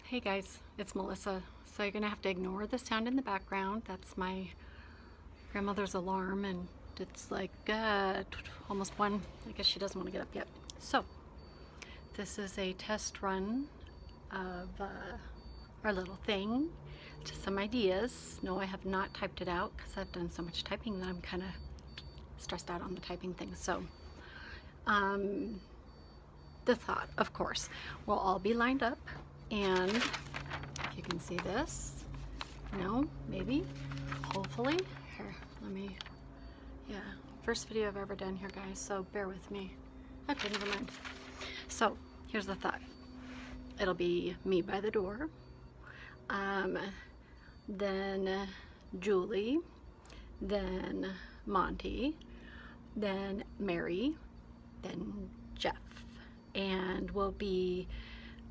Hey guys, it's Melissa. So you're gonna have to ignore the sound in the background. That's my grandmother's alarm, and it's like almost 1. I guess she doesn't want to get up yet. So this is a test run of our little thing. Just some ideas. No, I have not typed it out because I've done so much typing that I'm kind of stressed out on the typing thing. So the thought, of course, we'll all be lined up, and if you can see this, no, maybe, hopefully, here, let me, yeah, first video I've ever done here, guys, so bear with me. Okay, never mind. So here's the thought. It'll be me by the door, then Julie, then Monty, then Mary, then Jeff, and we'll be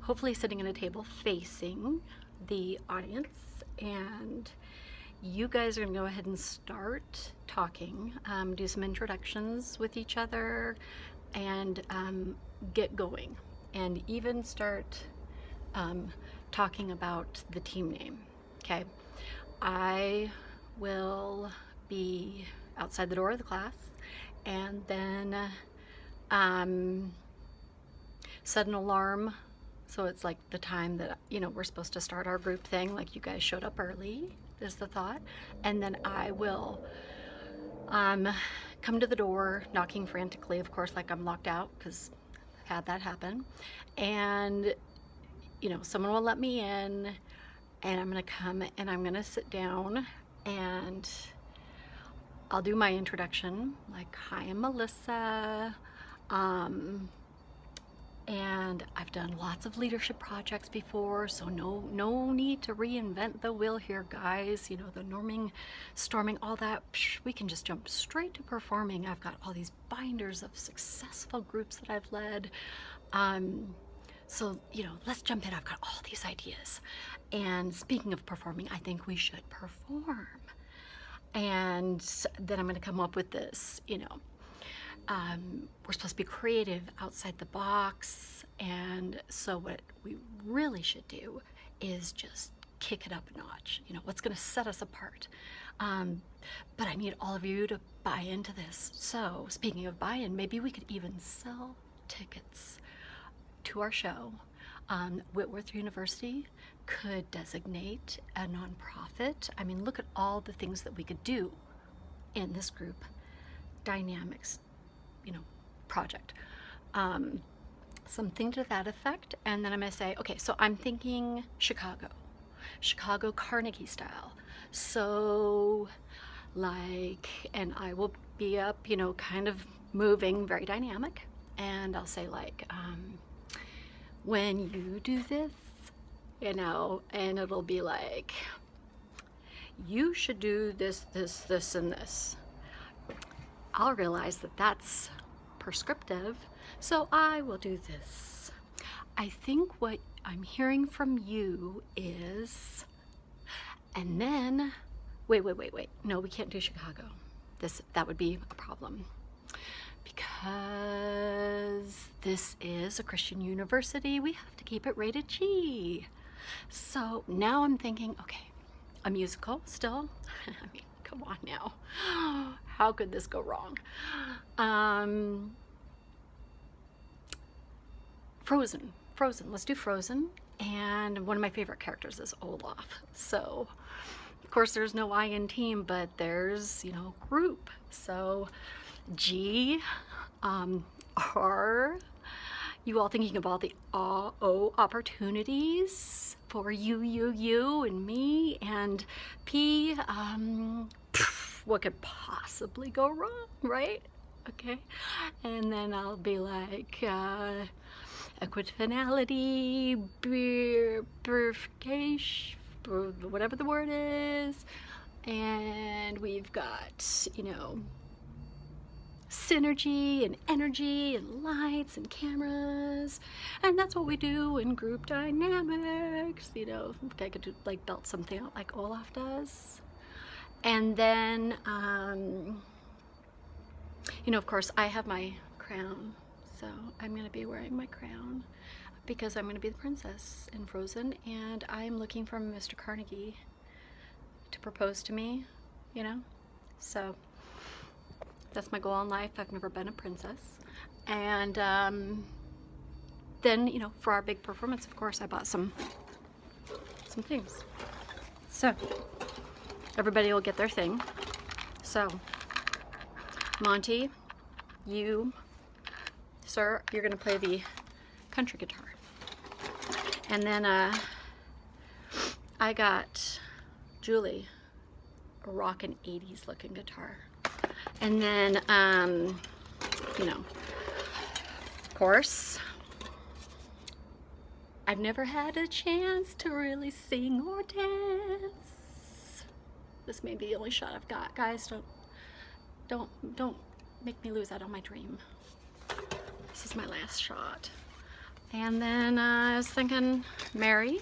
hopefully sitting at a table facing the audience, and you guys are gonna go ahead and start talking, do some introductions with each other, and get going, and even start talking about the team name. Okay, I will be outside the door of the class, and then set an alarm so it's like the time that, you know, we're supposed to start our group thing, like you guys showed up early is the thought. And then I will come to the door knocking frantically, of course, like I'm locked out, because I've had that happen. And you know, someone will let me in, and I'm gonna come and I'm gonna sit down, and I'll do my introduction, like, hi, I'm Melissa, and I've done lots of leadership projects before, so no need to reinvent the wheel here, guys. You know, the norming, storming, all that, we can just jump straight to performing. I've got all these binders of successful groups that I've led. So, you know, let's jump in. I've got all these ideas. And speaking of performing, I think we should perform. And then I'm going to come up with this, you know, we're supposed to be creative, outside the box, and so what we really should do is just kick it up a notch. You know, what's going to set us apart. But I need all of you to buy into this. So speaking of buy-in, maybe we could even sell tickets to our show. Whitworth University could designate a nonprofit. I mean, look at all the things that we could do in this group dynamics, you know, project. Something to that effect. And then I'm gonna say, okay, so I'm thinking Chicago Carnegie style. So like, and I will be up, you know, kind of moving, very dynamic. And I'll say like, when you do this, you know, and it'll be like, you should do this, this, this, and this. I'll realize that that's prescriptive, so I will do this. I think what I'm hearing from you is, and then, wait. No, we can't do Chicago. That would be a problem, because this is a Christian university. We have to keep it rated G. So now I'm thinking, okay, a musical still. I mean, come on now. How could this go wrong? Frozen. Let's do Frozen. And one of my favorite characters is Olaf. So, of course, there's no I in team, but there's, you know, group. So, G, R, you all thinking about the O opportunities for you, and me, and P, what could possibly go wrong, right? Okay, and then I'll be like, equifinality, purification, whatever the word is, and we've got, you know, synergy and energy and lights and cameras, and that's what we do in group dynamics. You know, I could do, like, belt something out like Olaf does. And then you know, of course, I have my crown, so I'm gonna be wearing my crown, a because I'm going to be the princess in Frozen, and I'm looking for Mr. Carnegie to propose to me, you know? So that's my goal in life. I've never been a princess. And then, you know, for our big performance, of course, I bought some things. So everybody will get their thing. So Monty, you, sir, you're going to play the country guitar. And then I got Julie a rockin' 80s looking guitar. And then, you know, of course, I've never had a chance to really sing or dance. This may be the only shot I've got. Guys, don't make me lose out on my dream. This is my last shot. And then I was thinking, Mary,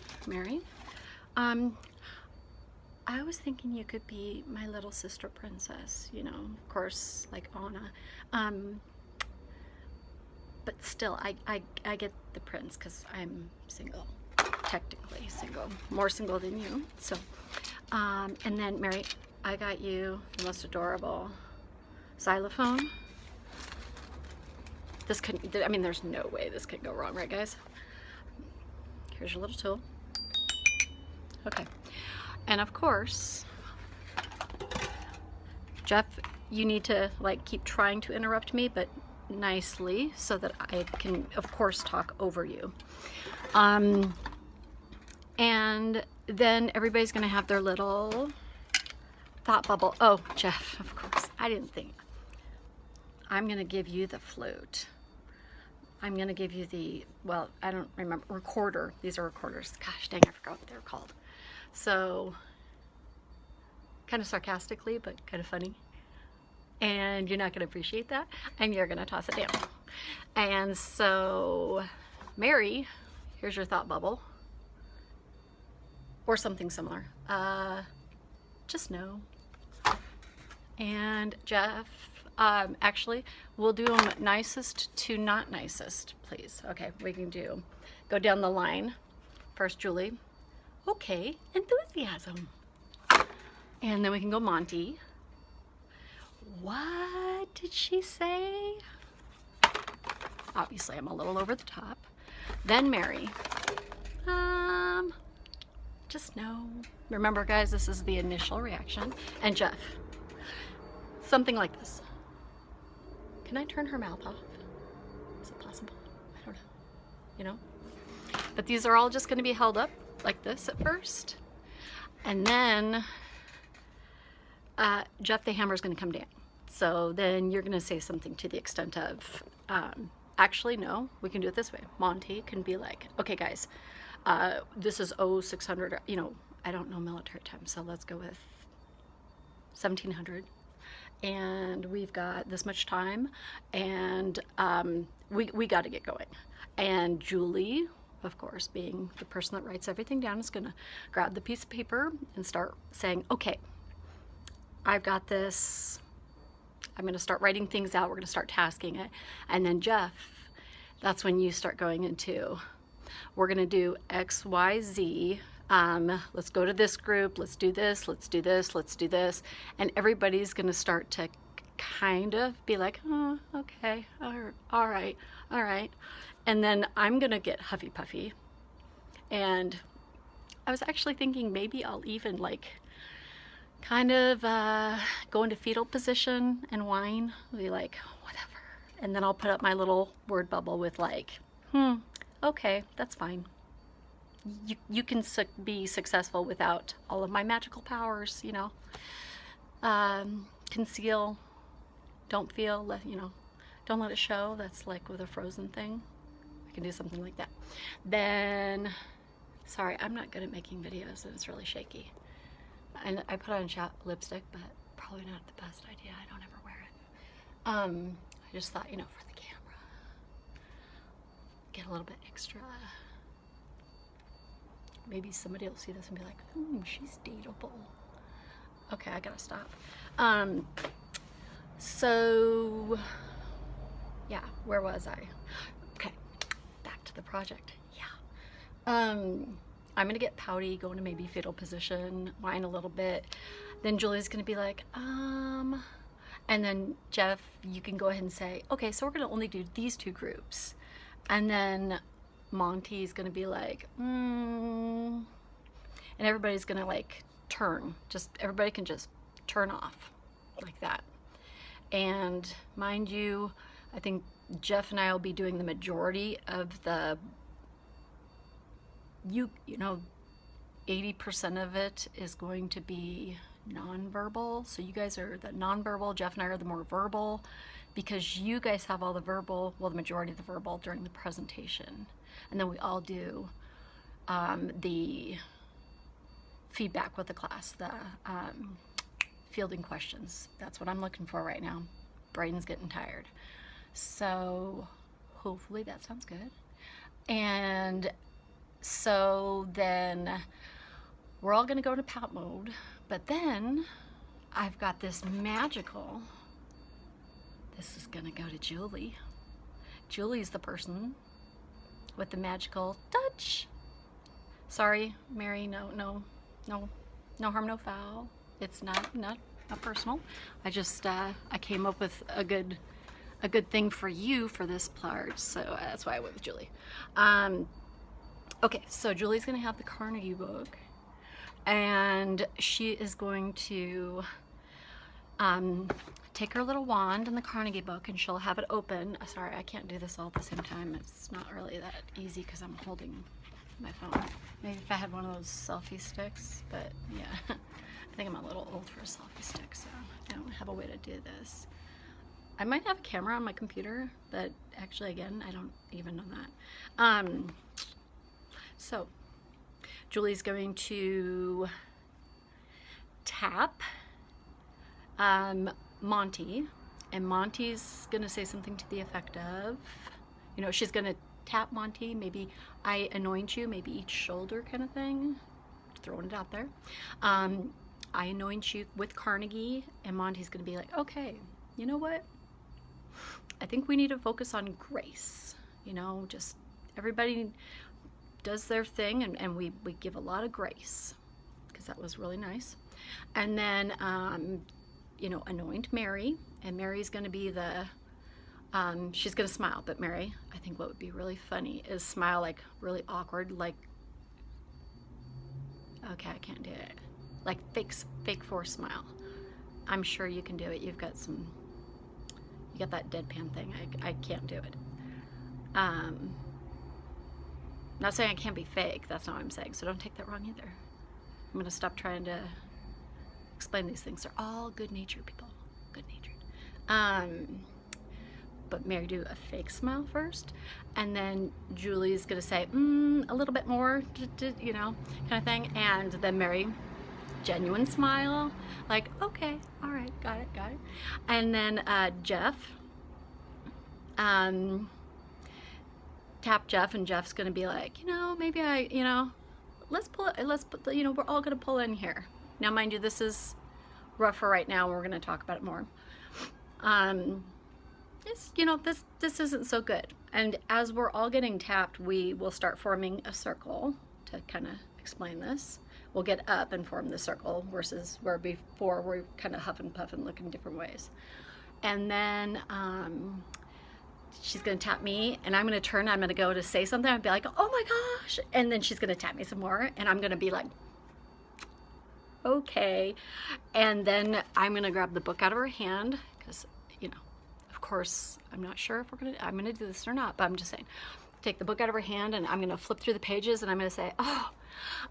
I was thinking you could be my little sister princess, you know, of course, like Anna. But still, I get the prince because I'm single, technically single, more single than you. So, and then Mary, I got you the most adorable xylophone. This couldn't, I mean, there's no way this could go wrong, right guys? Here's your little tool. Okay. And of course, Jeff, you need to like keep trying to interrupt me, but nicely so that I can, of course, talk over you. And then everybody's gonna have their little thought bubble. Oh, Jeff, of course, I didn't think. I'm gonna give you the flute. I'm gonna give you the, well, I don't remember, recorder. These are recorders. Gosh dang, I forgot what they're called. So, kind of sarcastically, but kind of funny. And you're not gonna appreciate that, and you're gonna toss it down. And so, Mary, here's your thought bubble. Or something similar. Just no. And Jeff, actually, we'll do them nicest to not nicest, please. Okay, we can go down the line. First, Julie. Okay, enthusiasm. And then we can go Monty. What did she say? Obviously, I'm a little over the top. Then Mary. Just no. Remember, guys, this is the initial reaction. And Jeff. Something like this. Can I turn her mouth off? Is it possible? I don't know. You know? But these are all just going to be held up like this at first. And then Jeff the Hammer is going to come down. So then you're going to say something to the extent of, actually, no, we can do it this way. Monty can be like, okay, guys, this is 0600, you know, I don't know military time, so let's go with 1700. And we've got this much time, and we got to get going. And Julie, of course, being the person that writes everything down, is going to grab the piece of paper and start saying, okay, I've got this. I'm going to start writing things out. We're going to start tasking it. And then Jeff, that's when you start going into, we're going to do X, Y, Z. Let's go to this group. Let's do this. Let's do this. Let's do this. And everybody's going to start to kind of be like, oh, okay. All right. And then I'm going to get huffy puffy. And I was actually thinking maybe I'll even like kind of go into fetal position and whine. I'll be like, whatever. And then I'll put up my little word bubble with like, okay, that's fine. You can be successful without all of my magical powers, you know. Conceal, don't feel, you know, don't let it show. That's like with a Frozen thing. I can do something like that. Then, sorry, I'm not good at making videos and it's really shaky. And I put on lipstick, but probably not the best idea. I don't ever wear it. I just thought, you know, for the camera, get a little bit extra. Maybe somebody will see this and be like, she's dateable. Okay, I gotta stop. So, yeah, where was I? Okay, back to the project. Yeah. I'm gonna get pouty, go into maybe fetal position, whine a little bit. Then Julie's gonna be like, and then Jeff, you can go ahead and say, okay, so we're gonna only do these two groups. And then Monty's gonna be like, and everybody's gonna like turn. Just everybody can just turn off like that. And mind you, I think Jeff and I will be doing the majority of the, you know, 80% of it is going to be nonverbal. So you guys are the nonverbal, Jeff and I are the more verbal, because you guys have all the verbal, well, the majority of the verbal during the presentation. And then we all do the feedback with the class, the fielding questions. That's what I'm looking for right now. Braden's getting tired. So hopefully that sounds good. And so then we're all gonna go into pout mode, but then I've got this magical, this is gonna go to Julie. Julie's the person with the magical touch. Sorry, Mary, no harm, no foul. It's not personal. I just, I came up with a good thing for you for this part, so that's why I went with Julie. Okay, so Julie's gonna have the Carnegie book, and she is going to take her little wand in the Carnegie book, and she'll have it open. Sorry, I can't do this all at the same time. It's not really that easy because I'm holding my phone. Maybe if I had one of those selfie sticks, but yeah. I think I'm a little old for a selfie stick, so I don't have a way to do this. I might have a camera on my computer, but actually, again, I don't even know that. So, Julie's going to tap Monty, and Monty's going to say something to the effect of, you know, she's going to tap Monty, maybe I anoint you, maybe each shoulder kind of thing, throwing it out there. I anoint you with Carnegie, and Monty's going to be like, okay, you know what? I think we need to focus on grace. You know, just everybody does their thing, and we give a lot of grace, because that was really nice. And then, you know, anoint Mary, and Mary's going to be the, she's going to smile, but Mary, I think what would be really funny is smile like really awkward, like, okay, I can't do it. Like fake forced smile. I'm sure you can do it. You've got some, you got that deadpan thing. I can't do it. Not saying I can't be fake. That's not what I'm saying. So don't take that wrong either. I'm going to stop trying to explain these things. They're all good-natured people. Good-natured. But Mary, do a fake smile first, and then Julie's gonna say, a little bit more, you know, kind of thing, and then Mary, genuine smile, like, okay, all right, got it. And then Jeff, tap Jeff, and Jeff's gonna be like, you know, maybe let's put, you know, we're all gonna pull in here. Now, mind you, this is rough for right now, and we're gonna talk about it more. You know, this isn't so good. And as we're all getting tapped, we will start forming a circle to kind of explain this. We'll get up and form the circle versus where before we're kind of huff and puff and looking different ways. And then she's gonna tap me, and I'm gonna turn, I'm gonna go to say something, I'd be like, oh my gosh, and then she's gonna tap me some more, and I'm gonna be like, okay. And then I'm gonna grab the book out of her hand, because, you know, of course, I'm not sure if I'm gonna do this or not, but I'm just saying, take the book out of her hand, and I'm gonna flip through the pages, and I'm gonna say, oh,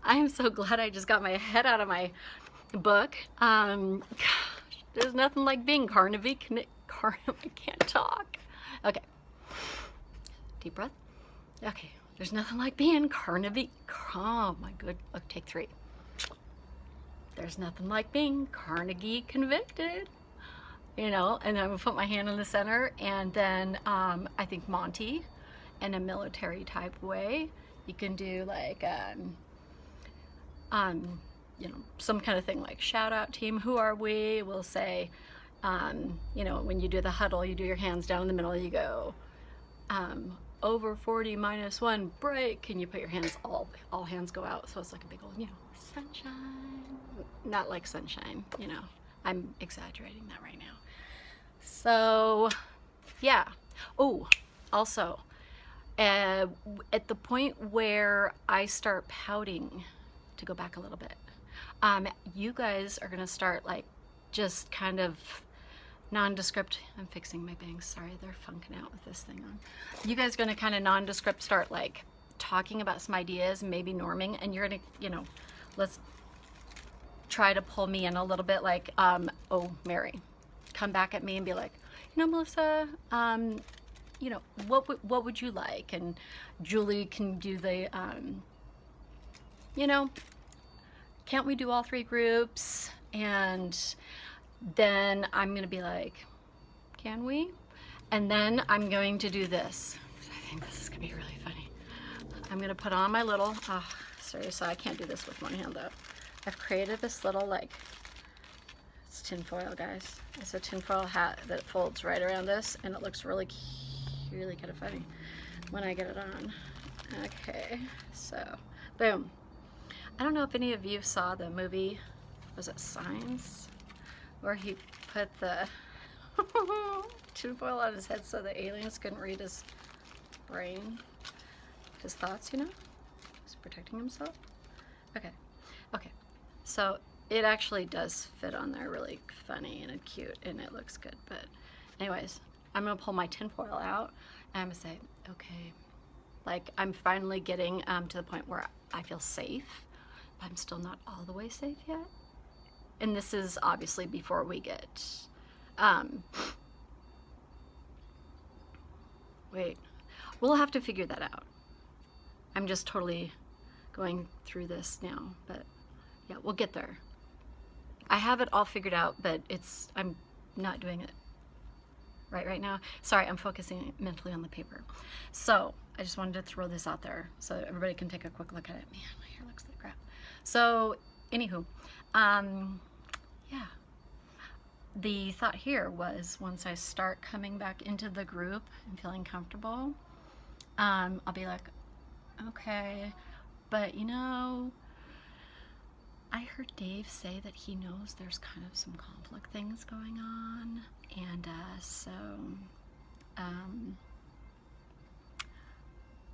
I am so glad I just got my head out of my book. Gosh, there's nothing like being I can't talk. Okay, deep breath. Okay, there's nothing like being oh my good, okay, take 3. There's nothing like being Carnegie convicted. You know, and then I'm gonna put my hand in the center, and then I think Monty, in a military type way, you can do like, you know, some kind of thing like shout out team, who are we? We'll say, you know, when you do the huddle, you do your hands down in the middle, you go, over 40 minus 1 break, and you put your hands, all hands go out, so it's like a big old, you know, sunshine. Not like sunshine, you know, I'm exaggerating that right now. So yeah. Oh, also at the point where I start pouting, to go back a little bit, you guys are gonna start like just kind of nondescript. I'm fixing my bangs, sorry, they're funking out with this thing on. You guys are gonna kind of nondescript start like talking about some ideas, maybe norming, and you're gonna, you know, let's try to pull me in a little bit, like, oh, Mary, come back at me and be like, you know, Melissa, you know, what would you like? And Julie can do the, you know, can't we do all 3 groups? And then I'm gonna be like, can we? And then I'm going to do this. I think this is gonna be really funny. I'm gonna put on my little, seriously, I can't do this with one hand though. I've created this little, like, it's tinfoil, guys. It's a tinfoil hat that folds right around this, and it looks really kind of funny when I get it on. Okay, so, boom. I don't know if any of you saw the movie, was it Signs? Where he put the tinfoil on his head so the aliens couldn't read his brain, his thoughts, you know? He's protecting himself. Okay, okay. So it actually does fit on there really funny and cute, and it looks good. But anyways, I'm gonna pull my tinfoil out and I'm gonna say, okay, like I'm finally getting to the point where I feel safe, but I'm still not all the way safe yet. And this is obviously before we get, wait, we'll have to figure that out. I'm just totally going through this now, but yeah, we'll get there. I have it all figured out, but I'm not doing it right now. Sorry, I'm focusing mentally on the paper. So I just wanted to throw this out there so that everybody can take a quick look at it. Man, my hair looks like crap. So anywho, yeah, the thought here was once I start coming back into the group and feeling comfortable, I'll be like, okay, but you know, I heard Dave say that he knows there's kind of some conflict things going on, and so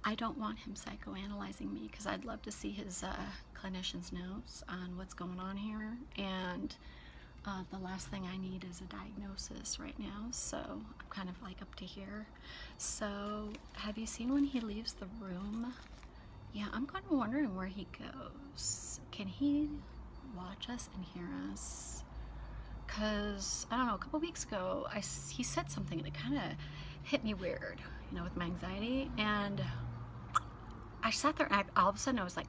I don't want him psychoanalyzing me, because I'd love to see his clinician's notes on what's going on here, and the last thing I need is a diagnosis right now, so I'm kind of like up to here. So have you seen when he leaves the room? Yeah, I'm kind of wondering where he goes. Can he watch us and hear us? Because, I don't know, a couple weeks ago, he said something and it kind of hit me weird, you know, with my anxiety. And I sat there and all of a sudden I was like,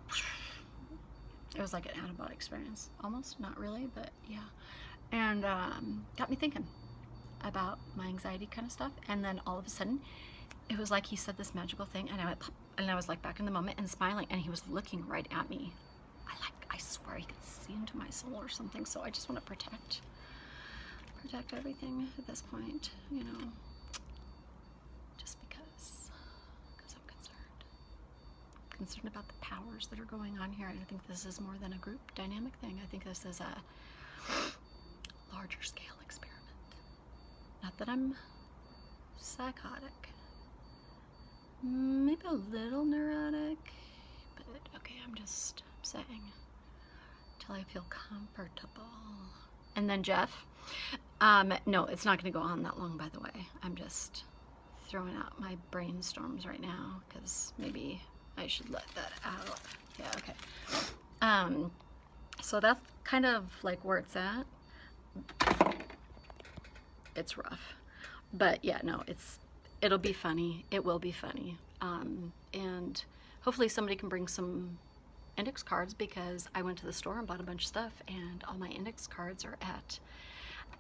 it was like an out-of-body experience. Almost, not really, but yeah. And got me thinking about my anxiety kind of stuff. And then all of a sudden, it was like he said this magical thing, and I went, and I was like back in the moment and smiling, and he was looking right at me. I swear he could see into my soul or something. So I just want to protect everything at this point, you know, just because I'm concerned about the powers that are going on here. I don't think this is more than a group dynamic thing. I think this is a larger scale experiment. Not that I'm psychotic. Maybe a little neurotic, but okay, I'm just saying, till I feel comfortable. And then Jeff, no, it's not going to go on that long, by the way. I'm just throwing out my brainstorms right now, because maybe I should let that out. Yeah, okay. So that's kind of like where it's at. It's rough, but yeah, no, it'll be funny. It will be funny. And hopefully somebody can bring some index cards, because I went to the store and bought a bunch of stuff, and all my index cards are at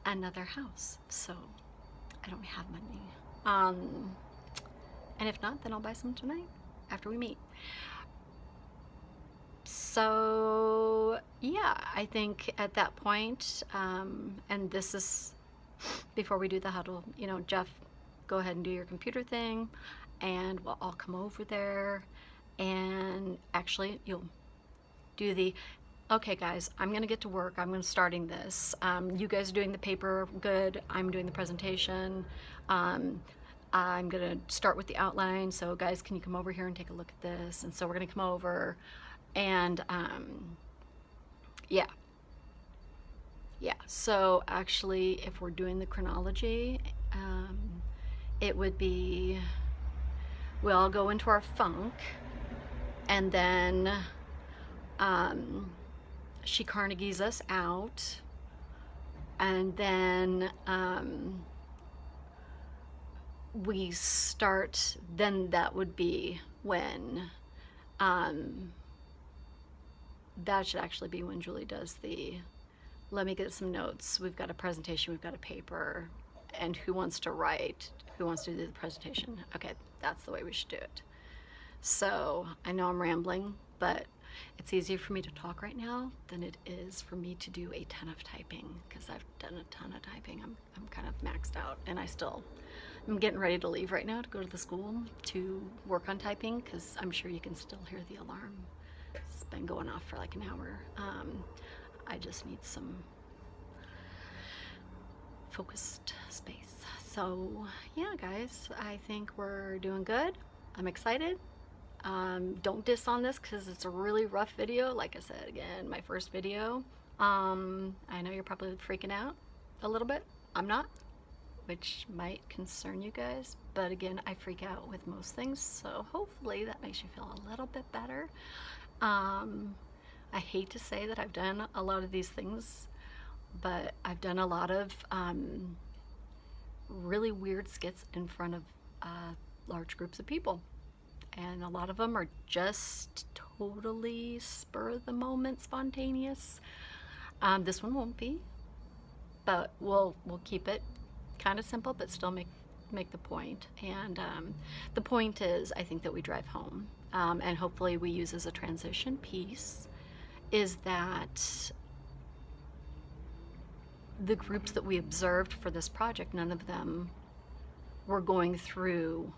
another house, so I don't have money. And if not, then I'll buy some tonight after we meet. So yeah, I think at that point, and this is before we do the huddle, you know, Jeff, go ahead and do your computer thing, and we'll all come over there, and actually you'll do the, okay guys, I'm gonna get to work, I'm gonna starting this. You guys are doing the paper, good, I'm doing the presentation. I'm gonna start with the outline, so guys, can you come over here and take a look at this? And so we're gonna come over, and yeah. So actually, if we're doing the chronology, it would be, we'll all go into our funk, and then she Carnegies us out, and then we start, then that would be when, that should actually be when Julie does the, let me get some notes, we've got a presentation, we've got a paper, and who wants to write, who wants to do the presentation? Okay, that's the way we should do it. So I know I'm rambling, but it's easier for me to talk right now than it is for me to do a ton of typing, because I've done a ton of typing. I'm kind of maxed out, and I'm getting ready to leave right now to go to the school to work on typing, because I'm sure you can still hear the alarm. It's been going off for like an hour. I just need some focused space. So yeah, guys, I think we're doing good. I'm excited. Don't diss on this because it's a really rough video. Like I said, again, my first video. I know you're probably freaking out a little bit. I'm not, which might concern you guys, but again, I freak out with most things, so hopefully that makes you feel a little bit better. I hate to say that I've done a lot of these things, but I've done a lot of really weird skits in front of large groups of people, and a lot of them are just totally spur of the moment, spontaneous. This one won't be, but we'll keep it kind of simple, but still make the point. And the point is, I think that we drive home, and hopefully we use as a transition piece, is that the groups that we observed for this project, none of them were going through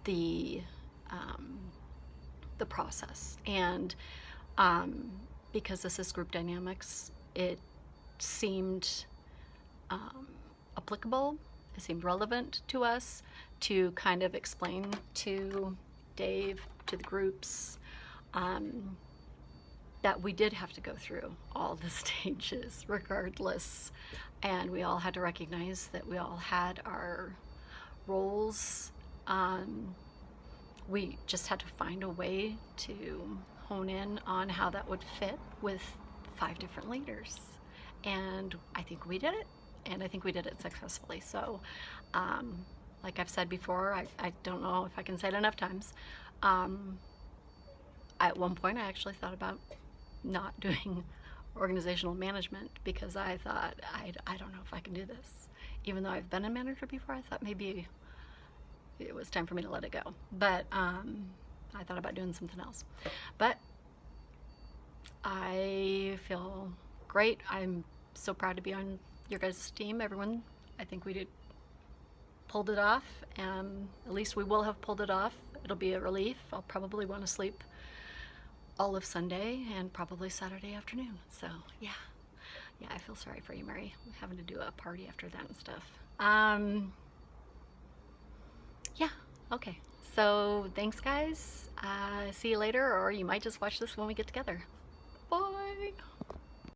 the process. And because this is group dynamics, it seemed applicable, it seemed relevant to us to kind of explain to Dave, to the groups, that we did have to go through all the stages regardless, and we all had to recognize that we all had our roles. We just had to find a way to hone in on how that would fit with 5 different leaders, and I think we did it, and I think we did it successfully. So like I've said before, I don't know if I can say it enough times, at one point I actually thought about not doing organizational management, because I thought, I don't know if I can do this. Even though I've been a manager before, I thought maybe it was time for me to let it go. But I thought about doing something else. But I feel great. I'm so proud to be on your guys' team, everyone. I think we pulled it off, and at least we will have pulled it off. It'll be a relief. I'll probably want to sleep all of Sunday and probably Saturday afternoon. So yeah, I feel sorry for you, Mary, having to do a party after that and stuff. Yeah, okay. So thanks, guys. See you later, or you might just watch this when we get together. Bye.